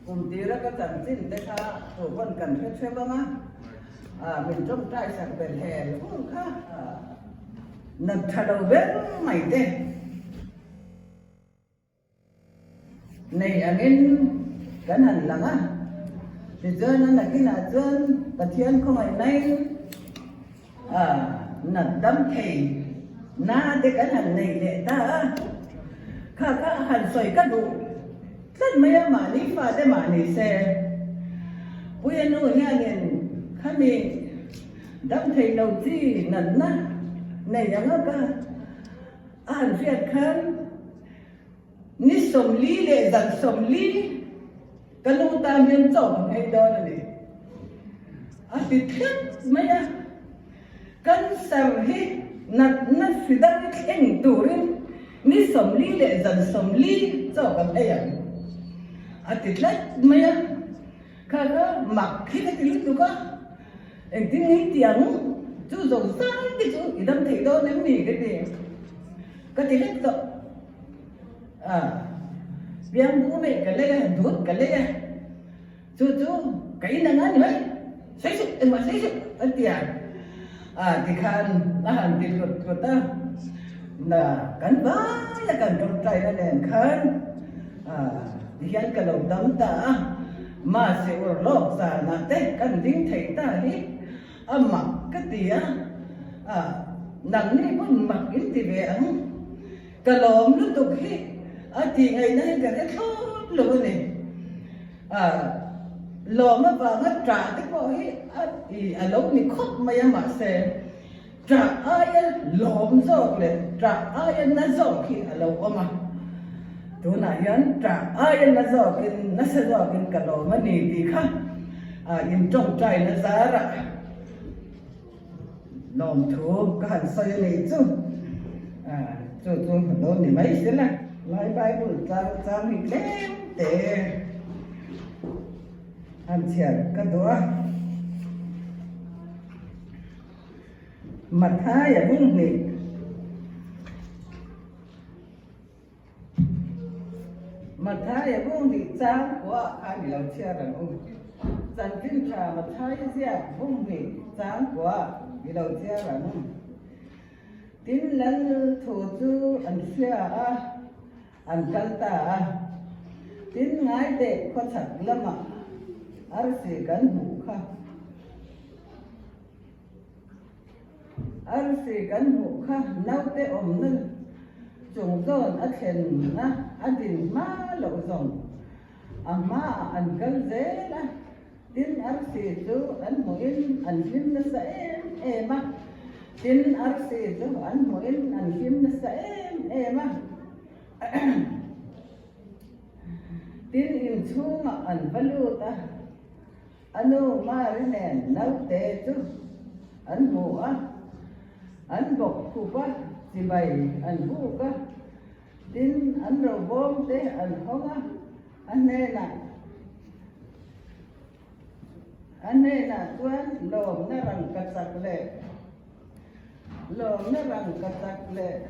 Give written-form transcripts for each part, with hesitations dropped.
cùng tí ra cái tận tin đấy ha của con cần phép phép lắm á mình trong trai sạc bền hè cũng khá nằm thả đầu bếp mày thế này anh em cái hẳn lắm á thì giờ nó là cái nào giờ cả thiên không phải nay nằm đâm thầy na để cái hẳn này để ta khá hẳn soi cái đủ rất mấy mà đi pha để mà đi xe bây giờ nó nghe nhìn khá mình đâm thầy đầu tiên nằm na này giống như cái hẳn việt khăn ní sầm lý lệ dần sầm lý cái lúc ta miên trộm hay đó là gì thì thiết mấy à cái sầm hết nát phi đăng cái tuổi ní sầm lý lệ dần sầm lý cho cái này thì thiết mấy à cái mặc khi cái lúc đó anh tiếng nghĩ tiếng chú dầu sáng cái chú đâm thấy đó nếu gì cái gì cái thiết đó biang bố mẹ cái này đốt cái này chú cái này ngắn vậy xây dựng mà xây dựng anh tiền thì khan hàn thì của ta là cắn bá là cần trong tay nó đèn khan thì anh cái đầu tấm ta mà sẽ ở lốp giả là tết cần dính thấy ta hết mặc cái tía nặng này vẫn mặc ít thì về ăn cái lốm lúc tục hết thì ngày nay cái đấy tốt luôn này lò mà vào nó trả cái coi thì lúc mình khóc mà sẽ trả ai lòm rồi này trả ai nó rồi khi lâu mà chỗ này hắn trả ai nó rồi cái nó sẽ rồi cái cả lò mà nỉ thì khác in trong trái nó giá ra lòm thua cái hành xoay này chứ chú lò này mấy thế này lại bài bữa ra mình lém để ăn chè cái đó mặt hai ở vùng này mặt hai ở vùng này trang của hai người làm chè là vùng trang phim trà mặt hai gì vùng này trang của người làm chè là vùng tin lần thủ tư ăn chè anh kata tin ngay để có thật lắm ở sĩ gần hủ kha ở sĩ gần hủ kha nấu té ôm nưng trồng dọn ở thềm na anh tin má lộ rồng má anh gần dễ la tin ở sĩ chú anh muốn anh phim nó sẽ em á tin ở sĩ chú anh muốn anh phim nó sẽ em á tin in chu mà anh valu ta anu mà này nấu tệ chứ anh mua anh bọc khu quá thì bày anh mua cả tin anh rồi bom thế anh không anh này là tuan lom nó răng cắt sạc lệ lom nó răng cắt sạc lệ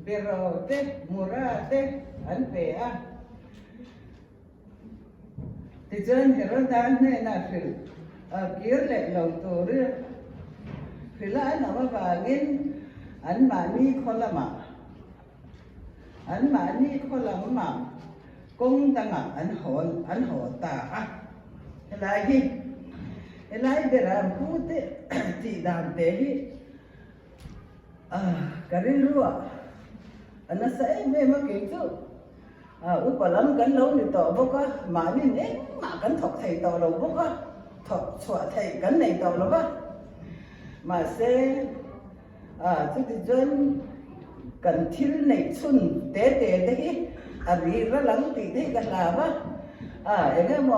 biro te mura te an pe thì chân hero dan này là phil kia lệ lâu tổ rồi phil lại nó mà vangin an mani kholama công tanga an hol ta lại beram khu te chỉ đàn te hi cái rùa anh sẽ về mà kiểu chứ út bà lắm cắn lâu thì tỏ vô có mà nên ấy mà cắn thọc thầy tỏ đầu vô có thọc xóa thầy cắn này tỏ đâu có mà sẽ chứ thì dân cần thiếu này xuân tế đấy vì rất lắm thì thế gần là quá em nghe mà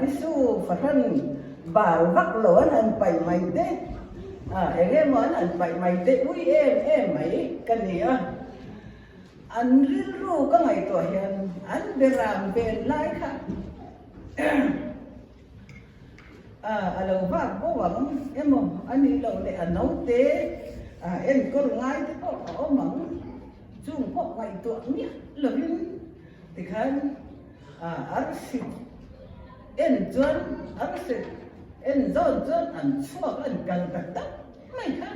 tí su phải thân bảo vắt lỗ anh bày mày thế em nghe món anh bày mày thế ui em mấy cái gì anh riu cái ngày tuổi hiện anh đi làm về lại khác lâu vác bố vắng em mà anh đi lâu để anh nấu tế em có ngay thế có mắng chung quốc ngày tuần nhé lớn thì khán arsi en chuan arsi en zon an chuak an kal tak mai kha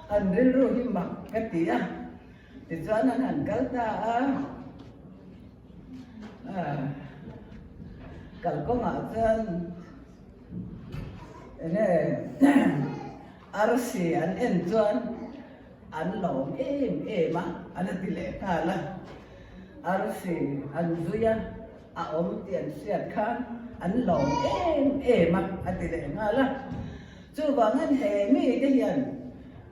an ril ro hi mak ka tia ti chuan an kal ta kal ko nga chuan ene arsi an en chuan an lom em an atile khala arsi an zuya om tiền siat khan an lom em atile khala chu bangan he mi te hian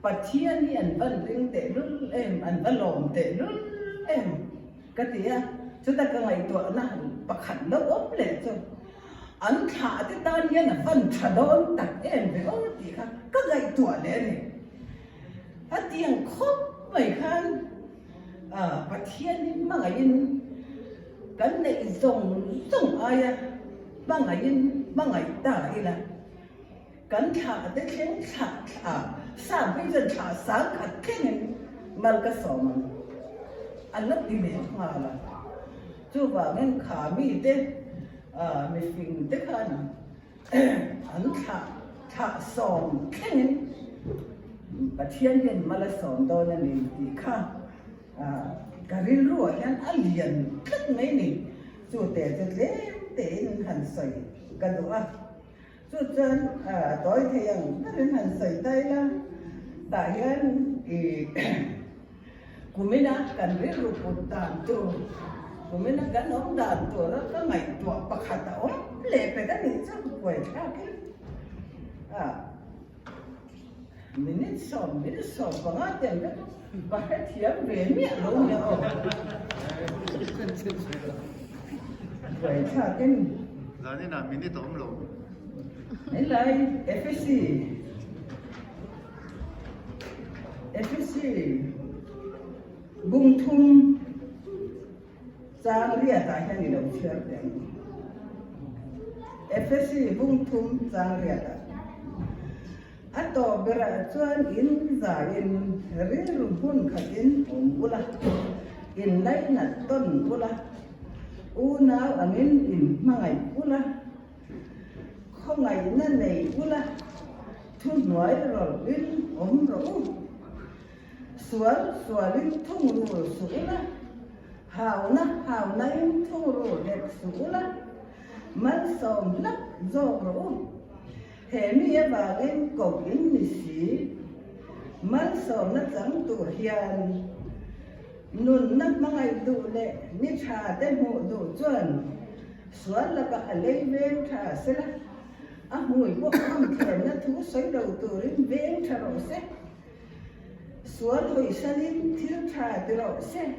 pathian hi an van ring te lul em an valom te lul em katia chu ta ka ngai to na pakhat lo om le chu an tha te tan hian an van thadon tak em ve om ti kha ka ngai to le ni atiang khop mai khan pathian ni mangain kan nei zong aya mangai ta ila kan tha te khen tha sa bi zen tha sa khat khen mal ka som an lap di me la chu ba men kha mi te mi fing te khan an tha som khen pathian hian mala som do na ni ti kha karil ru hian alian khat mai ni chu te le te han sai ka do chu chan tối thiang ta đến hành sợi tay la tại hian kumina kan ri ru putan tu kumina kan om dan tu ra ka ngai tu pakhata om le pe ka ni chu kwai ka ki minute som pa nga ten ka ba thiam ve mi lo nya o kwai ka kin Lani na minute om lo. Nên lại FSC bung thum trang ria tại hay ni đâu chơi đấy FSC bung thum trang ria ta ato bera chuan in za in ri hun khatin bula in lai na ton bula una amin in mangai bula không ngày nó này cũng là thu nói rồi đến ốm rồi xóa lên thung rồi xuống là hào nay thung rồi đẹp xuống là mắt sòng lắc do rồi hệ mi và lên cầu in mì xí mắt sòng nó trắng tủ hiền nôn nắp mang ngày tủ lệ mi trà tên hộ tủ chuẩn xóa là cả lấy về trà sẽ là mùi của ông thèm nó thú xoáy đầu từ đến vén trà rổ xe xuống hồi xa lên thiếu trà từ rổ xe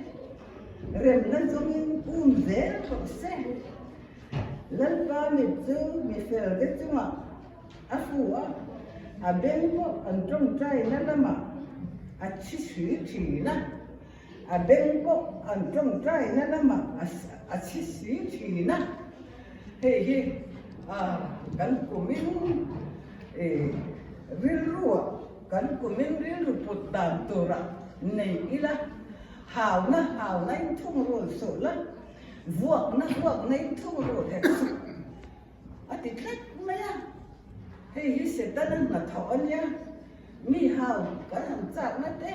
rèm nó giống như dễ rổ xe lần ba mệt dư mệt phèo đấy chứ mà phụ bên của anh trong trai nó là mà chỉ suy chỉ na bên của anh trong trai nó là mà chỉ suy chỉ na hey kan kumin rilru kan kumin rilru putan tura nei ila hào na thung ro so la vuak nei thung ro thek su ati thek maya hi setan na thon ya mi hào kan han chak na te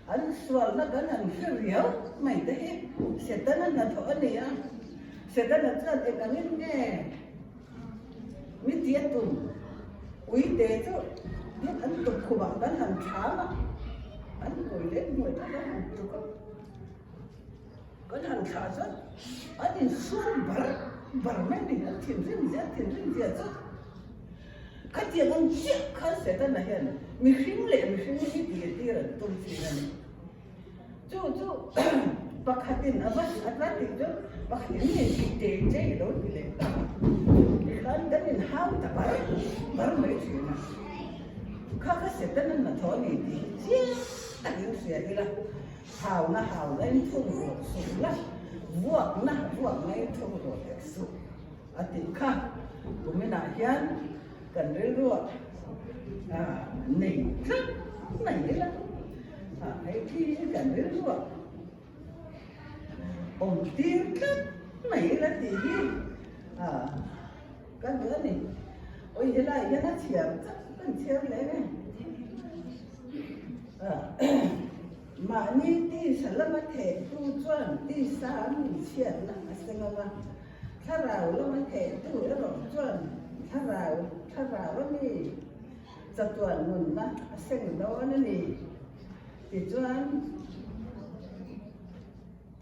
an swal na kan han khriau mai te setan na thon ya setan na chat e kan nge mi tiết tùng quý tế chứ biết anh tục của bạn đang hàng khá mà anh ngồi lên ngồi ta đang hàng tục có hàng khá chứ anh nhìn xuống bảo mấy mình anh thiền riêng gì chứ cái tiền anh chết khá sẽ ta là hiện mình khinh lệ mình khinh cái tiền là tôi chỉ là chú bác hạt tiền ở bác tiền chứ bác hạt tiền nhìn tiền chế đó thì lệ ta kan dan hau ta bar mai china kha setan na thoni ti ta yu sia ila hau lai thung ro su la vuak mai thung ro tek su ati kha kumena hian kan re ro nei thak nei la ai thi kan re ro ông tiếng lắm mấy là tí cái bữa này ôi thế này nó chiếm chắc cần chiếm lấy này mà như tí sẽ là mà thể tu chuẩn tí xa mình chiếm là xem màถ้าเราแล้วมันเทตู้แล้วเราจวนถ้าเราแล้วนี่จะจวนหนุนนะเส้นโน้นนี่ติจวน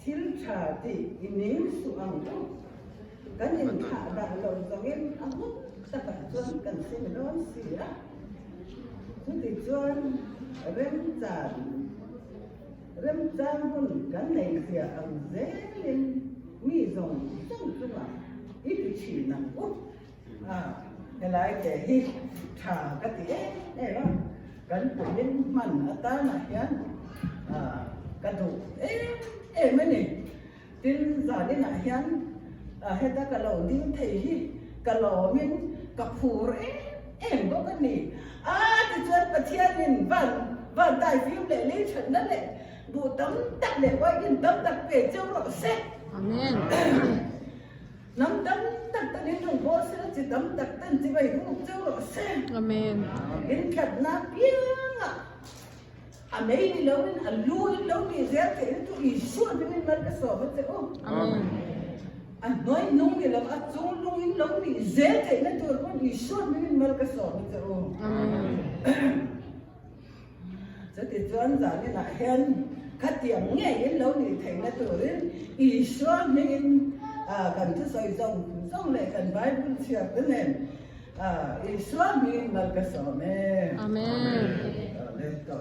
ทิลชาติอินิมสุอังตุกันยินขาดาลงตรงนี้อังตุจะกันจวนกันเส้นโน้นเสียทุกติจวนเริ่มจานหุ่นกันในเสียอังเซลินมีส่งจังจังหวะอีกทีนั่งอุ๊บอะไรแต่ฮิชากะติเนี่ยว่ากันปุ่นมันตาหน่ะยันกระดูไม่เนี่ยดินสาดินหน่ะยันเฮ็ดกะโหลดินเทฮิกะโหลมินกะผูรก็กันนี่ที่ชวนประเทศนี่บ้านได้ฟิวเลยนี่ฉันนั่นแหละดูตั้มตักเด็กว่ายินตั้มตักเปเจ้าหล่อเซ็ตAmen. Nắm đấm tắc tắc đến trong bố sẽ chỉ đấm tắc tên chỉ vậy cũng châu lộ xe. Amen. Đến thật na biếng mấy đi lâu đến lui đến lâu đi dễ thì đến tụi ý xuân cho nên mất cái sổ mất thế ô. Amen. Nói nung thì là xuống nung đến lâu đi dễ thì nên tụi con ý xuân cho nên mất cái sổ mất thế ô. Amen. Thế thì cho anh giả như là hen khát tiếng nghe đến lâu thì thấy là tụi đến ý xuân nên cần thứ soi rong lại cần vài bún chè cái nền ý xuân nên mất cái sổ mẹ. Amen. Let's go.